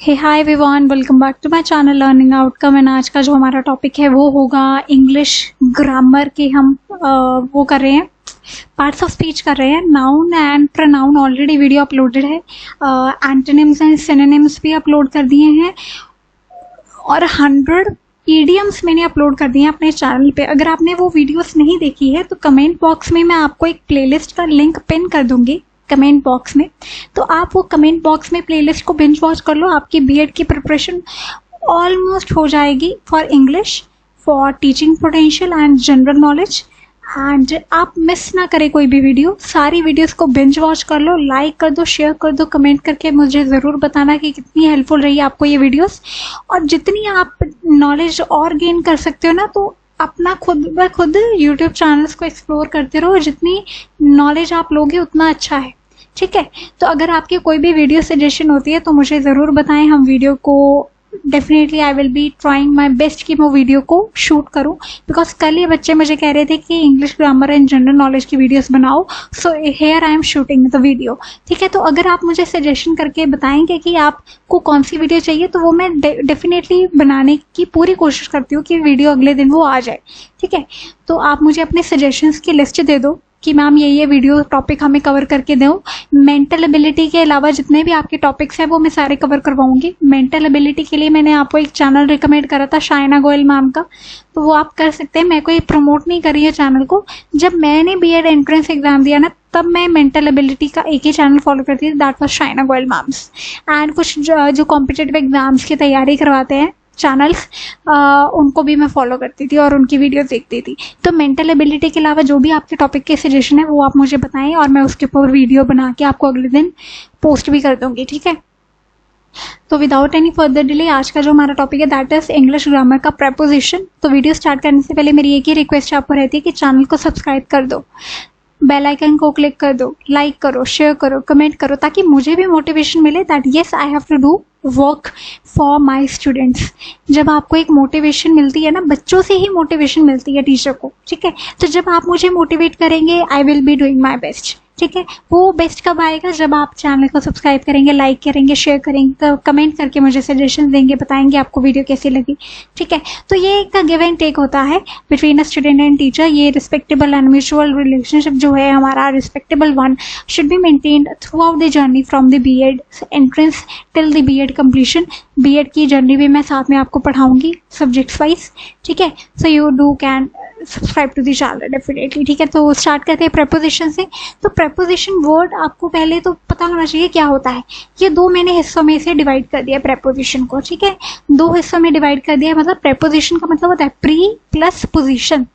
Hey hi everyone, welcome back to my channel learning outcome. And आज का जो हमारा टॉपिक है वो होगा इंग्लिश ग्रामर के। हम वो कर रहे हैं, पार्ट्स ऑफ स्पीच कर रहे हैं। Noun and pronoun already video uploaded है, एंटोनिम्स एंड सिनोनिम्स भी अपलोड कर दिए हैं और 100 ईडियम्स मैंने अपलोड कर दिए हैं अपने चैनल पे। अगर आपने वो वीडियोस नहीं देखी है तो कमेंट बॉक्स में मैं आपको एक प्लेलिस्ट का लिंक पिन कर दूंगी कमेंट बॉक्स में, तो आप वो कमेंट बॉक्स में प्लेलिस्ट को बिंज वॉच कर लो। आपकी बीएड की प्रिपरेशन ऑलमोस्ट हो जाएगी for English, for teaching potential and general knowledge. And आप मिस ना करें कोई भी वीडियो, सारी वीडियोस को बिंज वॉच कर लो, लाइक कर दो, शेयर कर दो, कमेंट करके मुझे ज़रूर बताना कि कितनी हेल्पफुल रही आपको ये वीडियोस। और जितनी आप नॉलेज और गेन कर सकते हो ना, तो अपना खुद ब खुद यूट्यूब चैनल्स को एक्सप्लोर करते रहो। जितनी नॉलेज आप लोगे उतना अच्छा है, ठीक है। तो अगर आपकी कोई भी वीडियो सजेशन होती है तो मुझे ज़रूर बताएं। हम वीडियो को definitely I will be trying my best कि मैं वीडियो को शूट करूं, बिकॉज कल ये बच्चे मुझे कह रहे थे कि English grammar and general knowledge की वीडियोस बनाओ, so here I am shooting the video, ठीक है। तो अगर आप मुझे सजेशन करके बताएंगे कि आपको कौन सी वीडियो चाहिए तो वो मैं डेफिनेटली बनाने की पूरी कोशिश करती हूँ कि वीडियो अगले दिन वो आ जाए, ठीक है। तो आप मुझे अपने सजेशंस की लिस्ट दे दो कि मैम ये वीडियो टॉपिक हमें कवर करके दो। मेंटल एबिलिटी के अलावा जितने भी आपके टॉपिक्स हैं वो मैं सारे कवर करवाऊंगी। मेंटल एबिलिटी के लिए मैंने आपको एक चैनल रिकमेंड करा था शाइना गोयल मैम का, तो वो आप कर सकते हैं। मैं कोई प्रमोट नहीं करी है चैनल को। जब मैंने बीएड एंट्रेंस एग्जाम दिया ना, तब मैं मेंटल एबिलिटी का एक ही चैनल फॉलो करती थी, that was Shaina Goyal ma'am's. And कुछ जो कॉम्पिटिटिव एग्जाम्स की तैयारी करवाते हैं चैनल्स, उनको भी मैं फॉलो करती थी और उनकी वीडियो देखती थी। तो मेंटल एबिलिटी के अलावा जो भी आपके टॉपिक के सजेशन है वो आप मुझे बताएं और मैं उसके ऊपर वीडियो बना के आपको अगले दिन पोस्ट भी कर दूंगी, ठीक है। तो विदाउट एनी फर्दर डिले आज का जो हमारा टॉपिक है दैट इज इंग्लिश ग्रामर का प्रेपोजिशन। तो वीडियो स्टार्ट करने से पहले मेरी एक ही रिक्वेस्ट आपको रहती है कि चैनल को सब्सक्राइब कर दो, बेल आइकन को क्लिक कर दो, लाइक करो, शेयर करो, कमेंट करो, ताकि मुझे भी मोटिवेशन मिले that yes I have to do work for my students. जब आपको एक मोटिवेशन मिलती है ना, बच्चों से ही मोटिवेशन मिलती है टीचर को, ठीक है। तो जब आप मुझे मोटिवेट करेंगे I will be doing my best, ठीक है। वो बेस्ट कब आएगा? जब आप चैनल को सब्सक्राइब करेंगे, लाइक करेंगे, शेयर करेंगे, कमेंट करके मुझे सजेशन देंगे, बताएंगे आपको वीडियो कैसी लगी, ठीक है। तो ये एक गिव एंड टेक होता है between a student and teacher. ये रिस्पेक्टेबल एंड म्यूचुअल रिलेशनशिप जो है हमारा, respectable one should be maintained throughout the journey from the BEd entrance till the BEd completion. BEd की जर्नी भी मैं साथ में आपको पढ़ाऊंगी सब्जेक्ट्स वाइज, ठीक है। So you do can subscribe to the channel definitely, ठीक है। तो स्टार्ट करते हैं प्रेपोजिशन से। तो प्रेपोजिशन वर्ड आपको पहले तो पता होना चाहिए क्या होता है। ये दो मैंने हिस्सों में से डिवाइड कर दिया प्रेपोजिशन को, ठीक है। दो हिस्सों में डिवाइड कर दिया। मतलब प्रेपोजिशन का मतलब होता है प्री प्लस पोजिशन।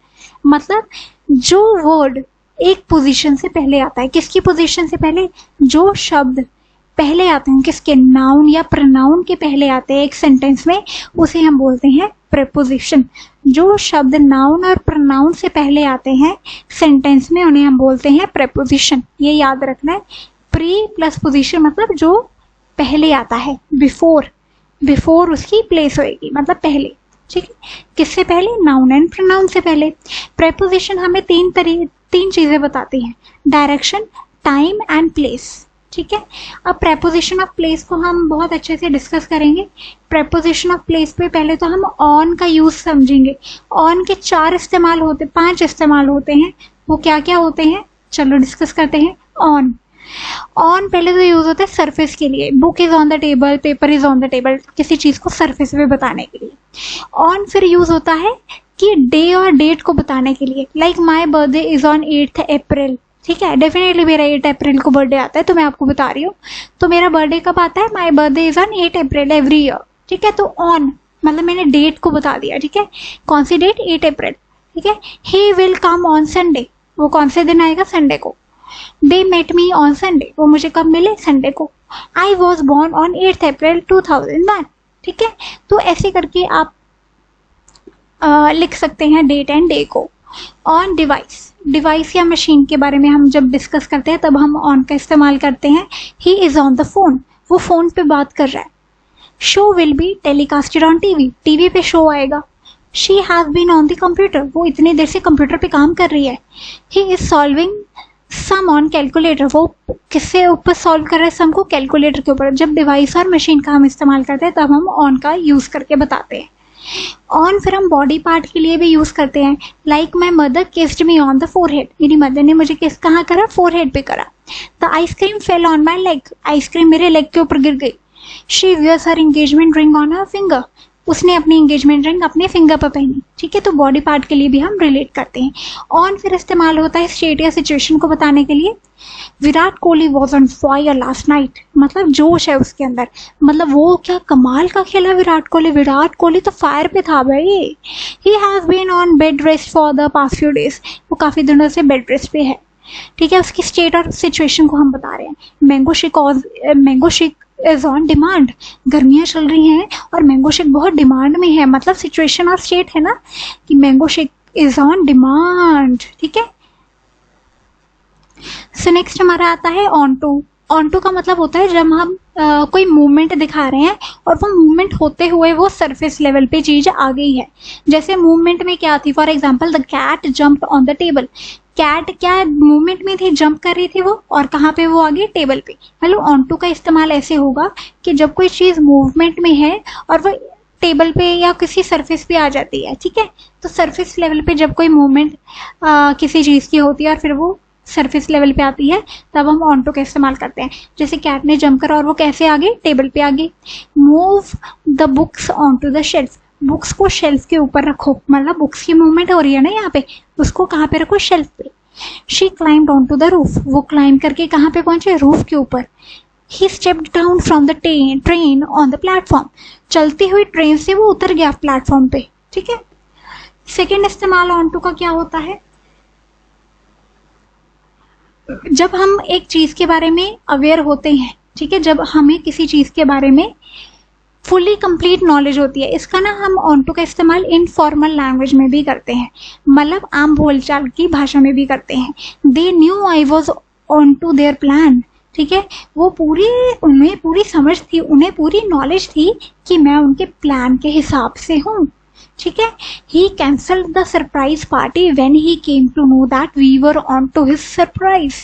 मतलब जो वर्ड एक पोजिशन से पहले आता है। किसकी पोजिशन से पहले? जो शब्द पहले आते हैं किसके, नाउन या प्रोनाउन के पहले आते हैं एक सेंटेंस में, उसे हम बोलते हैं प्रेपोजिशन। जो शब्द नाउन और प्रोनाउन से पहले आते हैं सेंटेंस में उन्हें हम बोलते हैं प्रेपोजिशन। ये याद रखना है। प्री प्लस पोजिशन मतलब जो पहले आता है, बिफोर उसकी प्लेस होएगी, मतलब पहले, ठीक है। किससे पहले? नाउन एंड प्रोनाउन से पहले। प्रेपोजिशन हमें तीन चीजें बताती हैं, डायरेक्शन, टाइम एंड प्लेस, ठीक है। अब प्रेपोजिशन ऑफ प्लेस को हम बहुत अच्छे से डिस्कस करेंगे। प्रेपोजिशन ऑफ प्लेस पे पहले तो हम ऑन का यूज समझेंगे। ऑन के 5 इस्तेमाल होते हैं। वो क्या क्या होते हैं, चलो डिस्कस करते हैं। ऑन पहले तो यूज होता है सरफेस के लिए। Book is on the table, paper is on the table, किसी चीज को सरफेस पे बताने के लिए। ऑन फिर यूज होता है कि डे और डेट को बताने के लिए। Like my birthday is on 8 April, ठीक है। डेफिनेटली मेरा 8 अप्रैल को बर्थडे आता है, तो मैं आपको बता रही हूँ। तो मेरा बर्थडे कब आता है? My birthday is on 8 April every year, ठीक है। तो ऑन मतलब मैंने डेट को बता दिया, ठीक है। कौन सी डेट? 8 अप्रैल, ठीक है। He will come on Sunday, वो कौन से दिन आएगा? संडे को। They met me on Sunday, वो मुझे कब मिले? संडे को। I was born on 8 April 2001, ठीक है। तो ऐसे करके आप लिख सकते हैं डेट एंड डे को। ऑन डिवाइस या मशीन के बारे में हम जब डिस्कस करते हैं तब हम ऑन का इस्तेमाल करते हैं। He is on the phone, वो फोन पे बात कर रहा है। Show will be telecasted on TV पे शो आएगा। She has been on the computer, वो इतनी देर से कंप्यूटर पे काम कर रही है। He is solving sum on calculator, वो किससे ऊपर सॉल्व कर रहे हैं सम को, कैलकुलेटर के ऊपर। जब डिवाइस और मशीन का हम इस्तेमाल करते हैं तब हम ऑन का यूज करके बताते हैं। ऑन फिर हम बॉडी पार्ट के लिए भी यूज करते हैं। Like my mother kissed me on the forehead, मेरी मदर ने मुझे किस कहाँ करा, फोरहेड पे करा। The ice cream fell on my leg, ice cream मेरे लेग के ऊपर गिर गई। She wears her engagement ring on her finger, उसने अपनी एंगेजमेंट रिंग अपने फिंगर पर पहनी। ठीक है, तो बॉडी पार्ट के लिए भी हम रिलेट करते हैं। ऑन फिर इस्तेमाल होता है स्टेट या सिचुएशन को बताने के लिए। Virat Kohli was on fire last night, मतलब जोश है उसके अंदर, मतलब वो क्या कमाल का खेला विराट कोहली। विराट कोहली तो फायर पे था भाई। He has been on bed rest for the past few days, वो काफी दिनों से बेड रेस्ट पे है। ठीक है, उसकी स्टेट और सिचुएशन को हम बता रहे हैं। Mango shake is on demand, गर्मियां चल रही हैं और मैंगो शेक बहुत डिमांड में है, मतलब सिचुएशन और स्टेट है ना कि mango shake is on demand. ठीक है, सो नेक्स्ट हमारा आता है ऑन टू। ऑन टू का मतलब होता है जब हम कोई मूवमेंट दिखा रहे हैं और वो मूवमेंट होते हुए वो सरफेस लेवल पे चीज आ गई है। जैसे मूवमेंट में क्या थी, for example the cat jumped on the table, cat क्या मूवमेंट में थी, जंप कर रही थी वो, और कहाँ पे वो आ गई, टेबल पे। मतलब ऑन टू का इस्तेमाल ऐसे होगा कि जब कोई चीज मूवमेंट में है और वो टेबल पे या किसी सरफेस पे आ जाती है। ठीक है, तो सरफेस लेवल पे जब कोई मूवमेंट किसी चीज की होती है और फिर वो सरफेस लेवल पे आती है तब हम ऑन टू का इस्तेमाल करते हैं। जैसे कैट ने जंप करा और वो कैसे आ गई, टेबल पे आ गई। Move the books on to the shelf, books को शेल्फ के ऊपर रखो, मतलब बुक्स की मूवमेंट हो रही है ना यहाँ पे, उसको कहाँ पे रखो, शेल्फ पे। She climbed on to the roof, वो क्लाइम करके कहाँ पे पहुंचे, रूफ के ऊपर। He stepped down from the train on the platform, चलती हुई ट्रेन से वो उतर गया प्लेटफॉर्म पे। ठीक है, सेकेंड इस्तेमाल ऑन टू का क्या होता है, जब हम एक चीज के बारे में अवेयर होते हैं। ठीक है, जब हमें किसी चीज के बारे में फुली कंप्लीट नॉलेज होती है। इसका ना हम ऑन टू का इस्तेमाल इनफॉर्मल लैंग्वेज में भी करते हैं, मतलब आम बोलचाल की भाषा में भी करते हैं। They knew I was on to their plan, ठीक है, वो उन्हें पूरी समझ थी, उन्हें पूरी नॉलेज थी कि मैं उनके प्लान के हिसाब से हूँ। ठीक है, he cancelled the surprise party when he came to know that we were on to his surprise.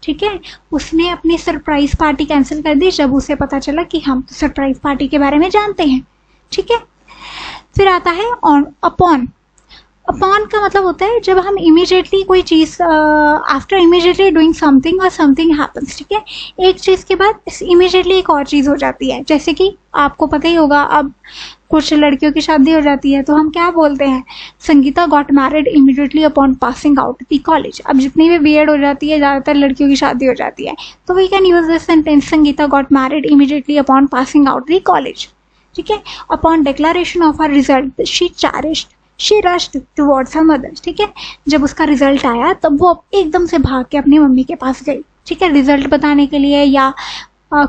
ठीक है, उसने अपनी सरप्राइज पार्टी कैंसिल कर दी जब उसे पता चला कि हम तो सरप्राइज पार्टी के बारे में जानते हैं। ठीक है, फिर आता है ऑन अपॉन। अपॉन का मतलब होता है जब हम इमीडिएटली कोई चीज आफ्टर इमीडिएटली डूइंग समथिंग और समथिंग हैपेंस। ठीक है, एक चीज के बाद इमीडिएटली एक और चीज हो जाती है। जैसे कि आपको पता ही होगा, अब कुछ लड़कियों की शादी हो जाती है तो हम क्या बोलते हैं, Sangeeta got married immediately upon passing out the college. अब जितनी भी बीएड हो जाती है, ज्यादातर लड़कियों की शादी हो जाती है, तो we can use this sentence, Sangeeta got married immediately upon passing out the college. ठीक है, upon declaration of her result she rushed towards her mother. ठीक है, जब उसका रिजल्ट आया तब वो एकदम से भाग के अपनी मम्मी के पास गई। ठीक है, रिजल्ट बताने के लिए या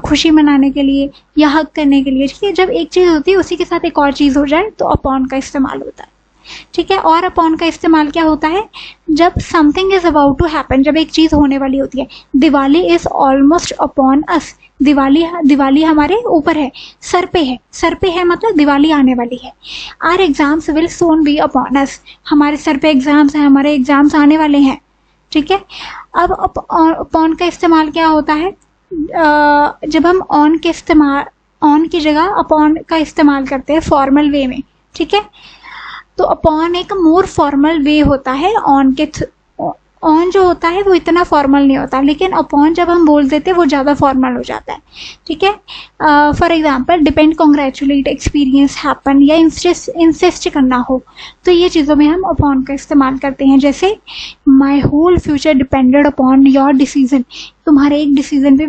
खुशी मनाने के लिए या हक करने के लिए। ठीक है, जब एक चीज होती है उसी के साथ एक और चीज हो जाए तो अपॉन का इस्तेमाल होता है। ठीक है, और अपॉन का इस्तेमाल क्या होता है, जब something is about to happen, जब एक चीज होने वाली होती है। Diwali is almost upon us, Diwali हमारे ऊपर है, सर पे है मतलब दिवाली आने वाली है। Our exams will soon be upon us, हमारे सर पे एग्जाम्स हैं, हमारे एग्जाम्स आने वाले हैं। ठीक है, अब अपॉन का इस्तेमाल क्या होता है, जब हम ऑन की जगह अपॉन का इस्तेमाल करते हैं फॉर्मल वे में। ठीक है, तो अपॉन एक मोर फॉर्मल वे होता है, ऑन जो होता है वो इतना फॉर्मल नहीं होता, लेकिन अपॉन जब हम बोल देते हैं वो ज़्यादा फॉर्मल हो जाता है। ठीक है, for example depend, congratulate, experience, happen या इंसिस्ट करना हो, तो ये चीज़ों में हम अपॉन का इस्तेमाल करते हैं। जैसे my whole future depended upon your decision, तुम्हारे एक डिसीजन पे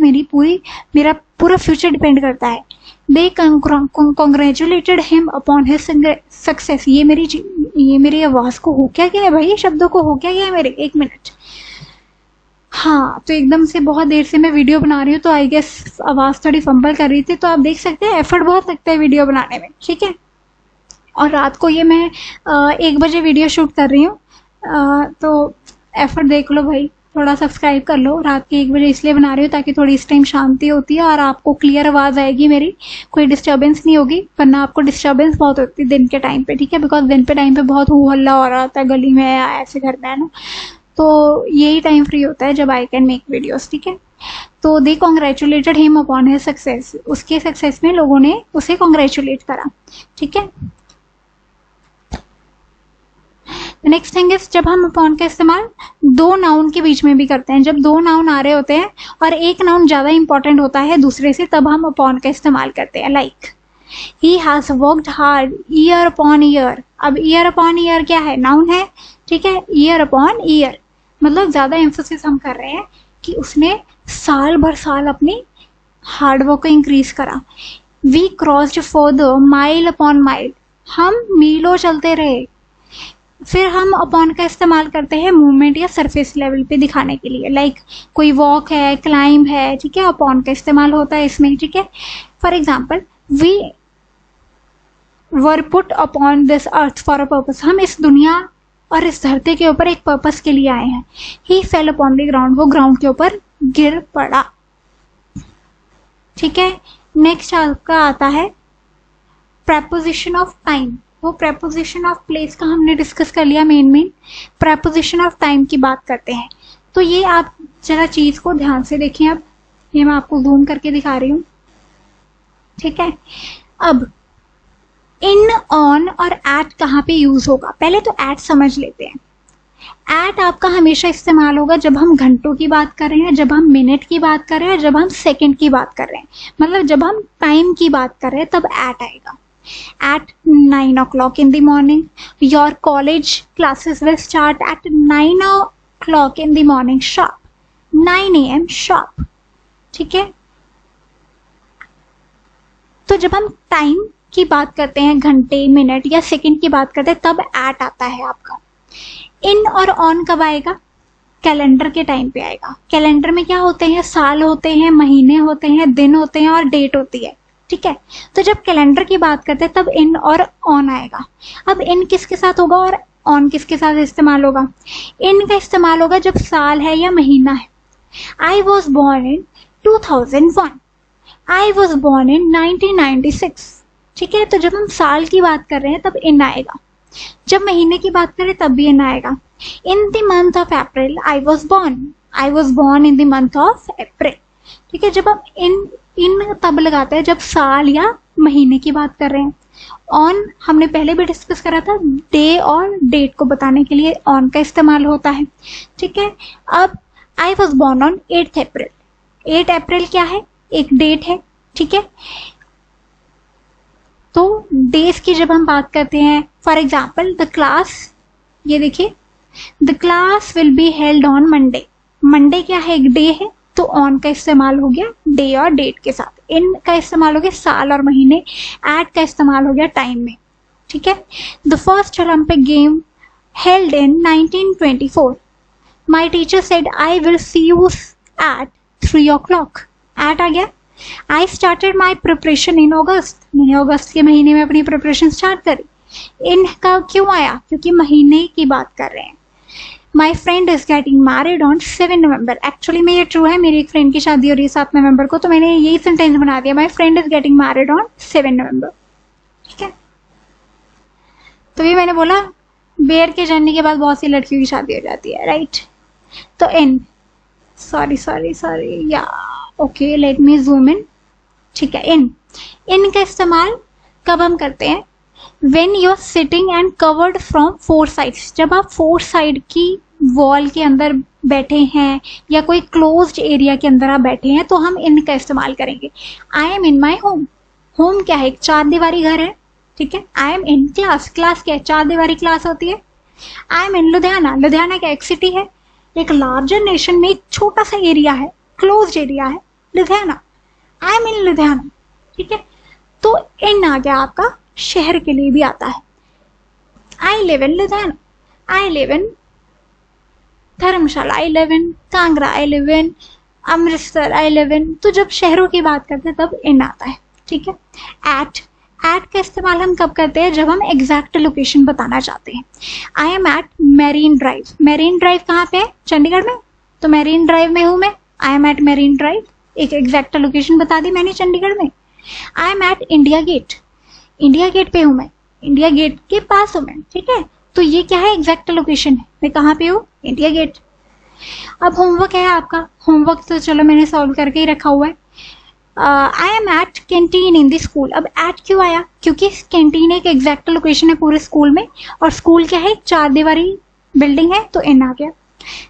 मेरा पूरा फ्यूचर डिपेंड करता है। They congratulated him upon his success, ये मेरी आवाज़ को हो क्या गया है भाई, शब्दों को हो क्या गया है मेरे, एक मिनट। हाँ, तो एकदम से बहुत देर से मैं वीडियो बना रही हूँ तो आई गेस आवाज़ थोड़ी फंबल कर रही थी, तो आप देख सकते हैं एफर्ट बहुत लगता है वीडियो बनाने में। ठीक है, और रात को ये मैं 1 बजे वीडियो शूट कर रही हूँ, तो एफर्ट देख लो भाई, थोड़ा सब्सक्राइब कर लो। रात के 1 बजे इसलिए बना रही हूँ ताकि थोड़ी इस टाइम शांति होती है और आपको क्लियर आवाज़ आएगी मेरी, कोई डिस्टर्बेंस नहीं होगी, वरना आपको डिस्टर्बेंस बहुत होती है दिन के टाइम पे। ठीक है, बिकॉज दिन पे टाइम पे बहुत हू हल्ला हो रहा होता है गली में या ऐसे घर में, है ना, तो यही टाइम फ्री होता है जब आई कैन मेक वीडियोस, ठीक है। तो they congratulated him upon his success, उसके सक्सेस में लोगों ने उसे कॉन्ग्रेचुलेट करा, ठीक है। नेक्स्ट थिंग इज जब हम अपॉन का इस्तेमाल दो नाउन के बीच में भी करते हैं, जब दो नाउन आ रहे होते हैं और एक नाउन ज्यादा इंपॉर्टेंट होता है दूसरे से, तब हम अपॉन का इस्तेमाल करते हैं। Like he has worked hard year upon year. अब ईयर अपॉन ईयर क्या है, नाउन है, ठीक है। ईयर अपॉन ईयर मतलब ज्यादा एम्फोसिस हम कर रहे हैं कि उसने साल भर साल अपनी हार्डवर्क को इंक्रीज करा। We crossed further mile upon mile, हम मीलों चलते रहे। फिर हम अपॉन का इस्तेमाल करते हैं मूवमेंट या सरफेस लेवल पे दिखाने के लिए। लाइक कोई वॉक है, क्लाइंब है, ठीक है, अपॉन का इस्तेमाल होता है इसमें, ठीक है। For example we were put upon this earth for a purpose, हम इस दुनिया और इस धरती के ऊपर एक पर्पस के लिए आए हैं। ही फेल अपॉन द ग्राउंड, वो ग्राउंड के ऊपर गिर पड़ा, ठीक है। नेक्स्ट आपका आता है प्रेपोजिशन ऑफ टाइम। वो प्रेपोजिशन ऑफ प्लेस का हमने डिस्कस कर लिया, मेन प्रेपोजिशन ऑफ टाइम की बात करते हैं। तो ये आप जरा चीज को ध्यान से देखें। अब ये मैं आपको जूम करके दिखा रही हूँ, ठीक है। अब इन, ऑन और एट कहाँ पे यूज होगा, पहले तो एट समझ लेते हैं। एट आपका हमेशा इस्तेमाल होगा जब हम घंटों की बात कर रहे हैं, जब हम मिनट की बात कर रहे हैं, जब हम सेकंड की बात कर रहे हैं, मतलब जब हम टाइम की बात कर रहे हैं तब एट आएगा। At 9 o'clock in the morning, your college classes will start at 9 o'clock in the morning sharp, 9 a.m. sharp, ठीक है। तो जब हम टाइम की बात करते हैं, घंटे, मिनट या सेकंड की बात करते हैं, तब एट आता है आपका। इन और ऑन कब आएगा, कैलेंडर के टाइम पे आएगा। कैलेंडर में क्या होते हैं, साल होते हैं, महीने होते हैं, दिन होते हैं और डेट होती है, ठीक है। तो जब कैलेंडर की बात करते हैं तब इन और ऑन आएगा। अब इन किसके साथ होगा और ऑन किसके साथ इस्तेमाल होगा, इन का इस्तेमाल होगा जब साल है या महीना है। आई was born in 2001, I was born in 1996, ठीक है। तो जब हम साल की बात कर रहे हैं तब इन आएगा, जब महीने की बात करें तब भी इन आएगा। In the month of April I was born, I was born in the month of April, ठीक है। जब हम इन तब लगाते हैं जब साल या महीने की बात कर रहे हैं। ऑन हमने पहले भी डिस्कस करा था, डे और डेट को बताने के लिए ऑन का इस्तेमाल होता है, ठीक है। अब आई वॉज बॉर्न ऑन 8 अप्रैल, 8 अप्रैल क्या है, एक डेट है, ठीक है। तो डेज की जब हम बात करते हैं, फॉर एग्जाम्पल द क्लास, ये देखिए, the class will be held on Monday. Monday क्या है, एक डे है, तो ऑन का इस्तेमाल हो गया डे और डेट के साथ। इन का इस्तेमाल हो गया साल और महीने, एट का इस्तेमाल हो गया टाइम में, ठीक है। The first Olympic game held in 1924, my teacher said I will see you at 3 o'clock, at आ गया। I started my preparation in अगस्त, मैंने अगस्त के महीने में अपनी प्रिपरेशन स्टार्ट करी। इन का क्यों आया, क्योंकि महीने की बात कर रहे हैं। My friend is getting married on 7 November, actually में ये ट्रू है, मेरी एक फ्रेंड की शादी हो रही है 7 नवंबर को, तो मैंने यही सेंटेंस बना दिया, my friend is getting married on 7 नवंबर, ठीक है। तो ये मैंने बोला, बेर के जन्ने के बाद बहुत सी लड़कियों की शादी हो जाती है, राइट। तो इन, सॉरी या okay, let me zoom in, ठीक है। इन का इस्तेमाल कब हम करते हैं, when you are sitting and covered from 4 sides, जब आप 4 side की वॉल के अंदर बैठे हैं या कोई क्लोज्ड एरिया के अंदर आप बैठे हैं, तो हम इन का इस्तेमाल करेंगे। I am in my home, home क्या है, एक 4 दीवारी घर है, ठीक है। I M in class, class क्या है, 4 दीवारी क्लास होती है। आई एम इन लुधियाना, लुधियाना क्या, एक सिटी है, एक लार्जर नेशन में एक छोटा सा एरिया है, क्लोज्ड एरिया है, लुधियाना। आई एम इन लुधियाना, ठीक है। तो इन आ गया आपका, शहर के लिए भी आता है। I live in Ludhiana, I live in Dharamshala, I live in Kangra, I live in Amritsar, I live in, तो जब शहरों की बात करते हैं तब इन आता है, ठीक है। एट का इस्तेमाल हम कब करते हैं, जब हम एग्जैक्ट लोकेशन बताना चाहते हैं। I am at Marine Drive, Marine Drive कहाँ पे है, चंडीगढ़ में, तो मैरीन ड्राइव में हूँ मैं, I am at Marine Drive, एक एग्जैक्ट लोकेशन बता दी मैंने चंडीगढ़ में। I am at India Gate, India Gate पे हूँ मैं, इंडिया गेट के पास हूँ मैं, ठीक है। तो ये क्या है, एग्जैक्ट लोकेशन है, मैं कहाँ पे हूँ, इंडिया गेट, अब होमवर्क है आपका, होमवर्क तो चलो मैंने सॉल्व करके ही रखा हुआ है। I am at canteen in the school. अब एट क्यों आया? क्योंकि कैंटीन एक एग्जैक्ट लोकेशन है पूरे स्कूल में, और स्कूल क्या है, एक 4 दीवारी बिल्डिंग है, तो इन आ गया।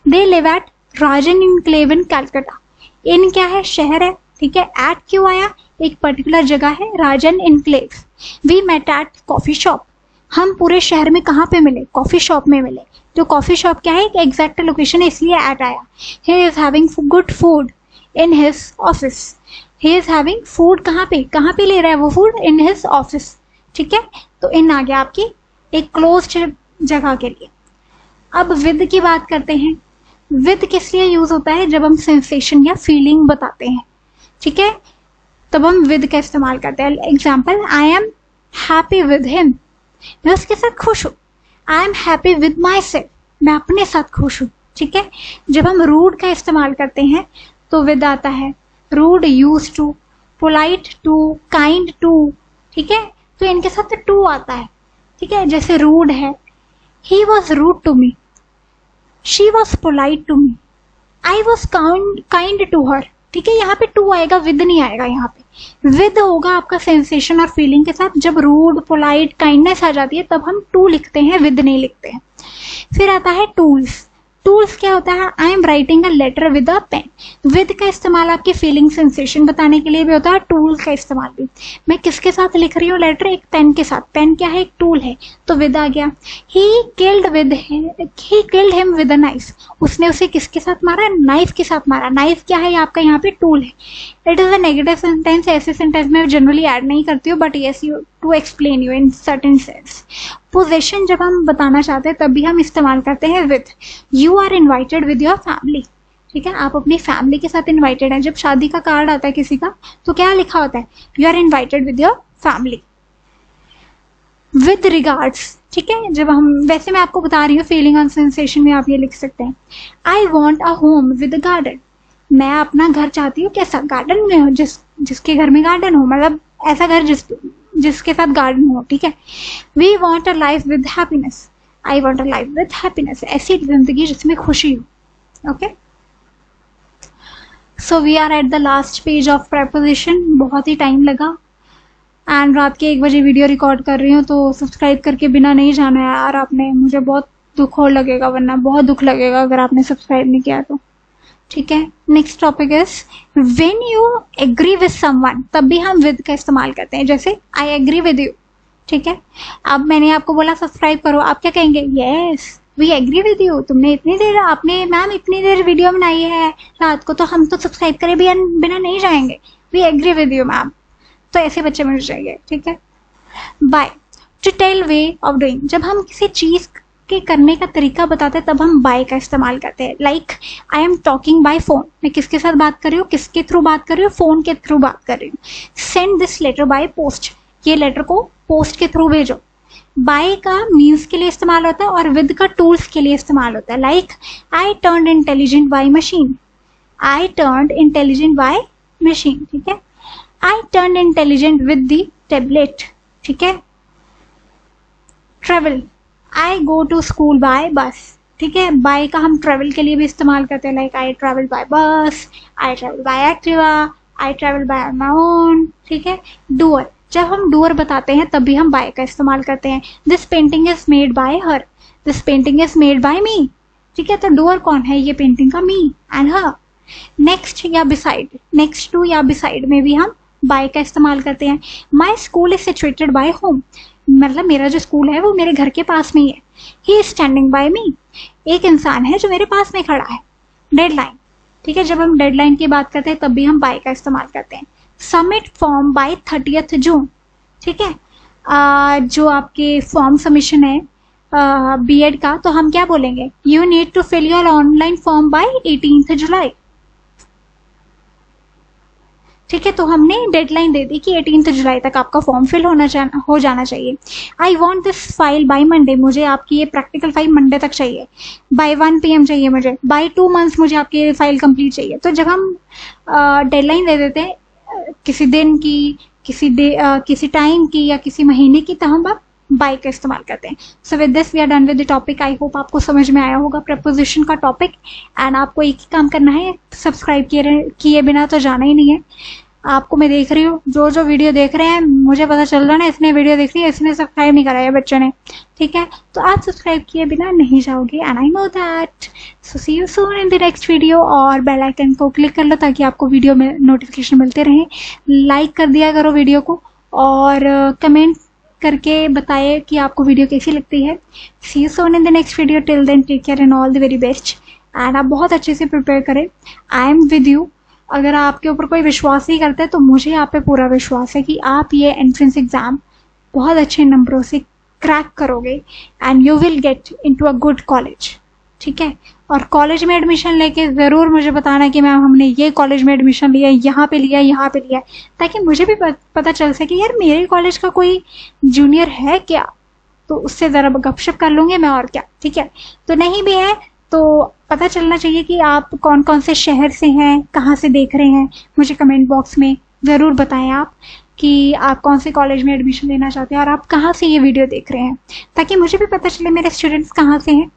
They live at Rajan enclave in Calcutta. In क्या है, शहर है, ठीक है। एट क्यों आया? एक पर्टिकुलर जगह है, Rajan enclave. We met at coffee shop. हम पूरे शहर में कहाँ पे मिले? कॉफी शॉप में मिले। तो कॉफी शॉप क्या है, एक एग्जैक्ट लोकेशन है, इसलिए एट आया। He is having good food in his office. He is having food कहाँ पे ले रहा है वो फूड? इन हिज ऑफिस, ठीक है। तो इन आ गया आपकी एक क्लोज्ड जगह के लिए। अब विद की बात करते हैं। विद किस लिए यूज होता है? जब हम सेंसेशन या फीलिंग बताते हैं, ठीक है, तब हम विद का इस्तेमाल करते हैं। Example, I am happy with him, मैं उसके साथ खुश हूँ। I am happy with my self, मैं अपने साथ खुश हूँ, ठीक है। जब हम रूड का इस्तेमाल करते हैं तो विद आता है। Rude use to, polite to, kind to, ठीक है, तो इनके साथ टू आता है, ठीक है। जैसे रूड है, he was rude to me, she was polite to me, I was kind to her, ठीक है। यहाँ पे टू आएगा, विद नहीं आएगा। यहाँ पे विद होगा आपका सेंसेशन और फीलिंग के साथ। जब रूड, पोलाइट, काइंडनेस आ जाती है तब हम टू लिखते हैं, विद नहीं लिखते हैं। फिर आता है टूल्स। टूल्स क्या होता है? I am writing a letter with a pen. With का इस्तेमाल आपकी फीलिंग, सेंसेशन बताने के लिए भी होता है, टूल्स का इस्तेमाल भी। मैं किसके साथ लिख रही हूँ लेटर? एक पेन के साथ। पेन क्या है? एक टूल है, तो विद आ गया। He killed him with a knife. उसने उसे किसके साथ मारा? नाइफ के साथ मारा। नाइफ क्या है? आपका यहाँ पे टूल है। It is a negative sentence. ऐसे सेंटेंस में जनरली ऐड नहीं करती हूँ, but yes, you to explain you in certain sense. Possession जब हम बताना चाहते हैं तब भी हम इस्तेमाल करते हैं with. You are invited with your family, ठीक है, आप अपनी फैमिली के साथ इन्वाइटेड हैं। जब शादी का कार्ड आता है किसी का तो क्या लिखा होता है? You are invited with your family. With regards, ठीक है, जब हम, वैसे मैं आपको बता रही हूँ, फीलिंग और सेंसेशन में आप ये लिख सकते हैं। आई want a home with a garden. मैं अपना घर चाहती हूँ कैसा? गार्डन में हो, जिसके घर में गार्डन हो, मतलब ऐसा घर जिसके साथ गार्डन हो, ठीक है। We want a life with happiness. I want a life with happiness, ऐसी जिंदगी जिसमें खुशी हो, okay. So we are at the last page of preposition. बहुत ही टाइम लगा, एंड रात के 1 बजे वीडियो रिकॉर्ड कर रही हूँ, तो सब्सक्राइब करके बिना नहीं जाना है यार आपने। मुझे बहुत दुख और लगेगा, वरना बहुत दुख लगेगा अगर आपने सब्सक्राइब नहीं किया तो, ठीक है। Next topic is when you agree with someone. तब भी हम विद का इस्तेमाल करते हैं, जैसे आई एग्री विद यू, ठीक है। अब मैंने आपको बोला सब्सक्राइब करो, आप क्या कहेंगे? Yes we agree with you. तुमने इतनी देर, आपने मैम इतनी देर वीडियो बनाई है रात को, तो हम तो सब्सक्राइब करे बिना नहीं जाएंगे। We agree with you ma'am. तो ऐसे बच्चे मिल जाएंगे, ठीक है। By, to tell way of doing. जब हम किसी चीज के करने का तरीका बताते हैं तब हम बाय का इस्तेमाल करते हैं। Like I am talking by phone. मैं किसके साथ बात कर रही हूँ? किसके थ्रू बात कर रही हूँ? फोन के थ्रू बात कर रही हूँ। Send this letter by post. ये लेटर को पोस्ट के थ्रू भेजो। बाय का मीन्स के लिए इस्तेमाल होता है और विद का टूल्स के लिए इस्तेमाल होता है। Like I turned intelligent by machine. I turned intelligent by machine, ठीक है। I turned intelligent with the tablet, ठीक है। Travel, I go to school by bus, ठीक है। बाय का हम ट्रेवल के लिए भी इस्तेमाल करते हैं। लाइक आई ट्रेवल बाय बस, I travel by Activa, I travel by my own, ठीक है। डूअर, जब हम डूअर बताते हैं तब भी हम बाय का इस्तेमाल करते हैं। This painting is made by her. This painting is made by me, ठीक है। तो डूअर कौन है? ये पेंटिंग का मी एंड हर। नेक्स्ट या बिसाइड, नेक्स्ट टू या बिसाइड में भी हम बाय का इस्तेमाल करते हैं। My school is situated by home, मतलब मेरा जो स्कूल है वो मेरे घर के पास में ही है। ही इज स्टैंडिंग बाय मी, एक इंसान है जो मेरे पास में खड़ा है। डेडलाइन, ठीक है, जब हम डेडलाइन की बात करते हैं तब भी हम बाय का इस्तेमाल करते हैं। सबमिट फॉर्म बाय 30 जून, ठीक है। जो आपके फॉर्म सबमिशन है बीएड का, तो हम क्या बोलेंगे? You need to fill your online form by 18 July, ठीक है। तो हमने डेडलाइन दे दी कि 18 जुलाई तक आपका फॉर्म फिल हो जाना चाहिए। I want this file by Monday, मुझे आपकी ये प्रैक्टिकल फाइल मंडे तक चाहिए। बाय 1 PM चाहिए मुझे। बाय 2 मंथ्स मुझे आपकी ये फाइल कंप्लीट चाहिए। तो जब हम डेडलाइन दे देते हैं किसी दिन की, किसी टाइम की या किसी महीने की, तो हम बाय का इस्तेमाल करते हैं। So with this we are done with the topic. I hope आपको समझ में आया होगा प्रपोजिशन का टॉपिक। एंड आपको एक ही काम करना है, सब्सक्राइब किए बिना तो जाना ही नहीं है। आपको मैं देख रही हूँ जो जो वीडियो देख रहे हैं, मुझे पता चल रहा है ना इसने वीडियो देख रही है, इसने सब्सक्राइब नहीं कराया बच्चों ने, ठीक है? तो आप सब्सक्राइब किए बिना नहीं जाओगे, and I know that. So see you soon in the next video. और बेल आइकन को क्लिक कर लो ताकि आपको वीडियो में नोटिफिकेशन मिलते रहे। लाइक कर दिया करो वीडियो को, और कमेंट करके बताए कि आपको वीडियो कैसी लगती है। See you soon in the next video. Till then take care and all the very best. And आप बहुत अच्छे से प्रिपेयर करें। I am with you. अगर आपके ऊपर कोई विश्वास नहीं करता है तो मुझे आप पे पूरा विश्वास है कि आप ये एंट्रेंस एग्जाम बहुत अच्छे नंबरों से क्रैक करोगे and you will get into a good college, ठीक है? और कॉलेज में एडमिशन लेके ज़रूर मुझे बताना कि मैम हमने ये कॉलेज में एडमिशन लिया, यहाँ पे लिया, यहाँ पे लिया, ताकि मुझे भी पता चल सके यार मेरे कॉलेज का कोई जूनियर है क्या, तो उससे ज़रा गपशप कर लूँगी मैं, और क्या, ठीक है? तो नहीं भी है तो पता चलना चाहिए कि आप कौन कौन से शहर से हैं, कहाँ से देख रहे हैं। मुझे कमेंट बॉक्स में ज़रूर बताएं आप कि आप कौन से कॉलेज में एडमिशन लेना चाहते हैं और आप कहाँ से ये वीडियो देख रहे हैं, ताकि मुझे भी पता चले मेरे स्टूडेंट्स कहाँ से हैं।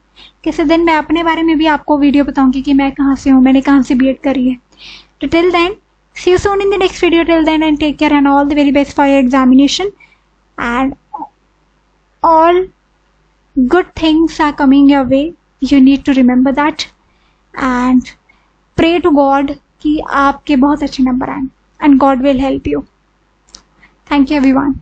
किसी दिन मैं अपने बारे में भी आपको वीडियो बताऊंगी कि मैं कहाँ से हूँ, मैंने कहाँ से बीएड करी है। तो till then see you soon in the next video. Till then and take care and all the very best for your examination. And all good things are coming your way. You need to remember that and pray to God कि आपके बहुत अच्छे number आए, and God will help you. Thank you everyone.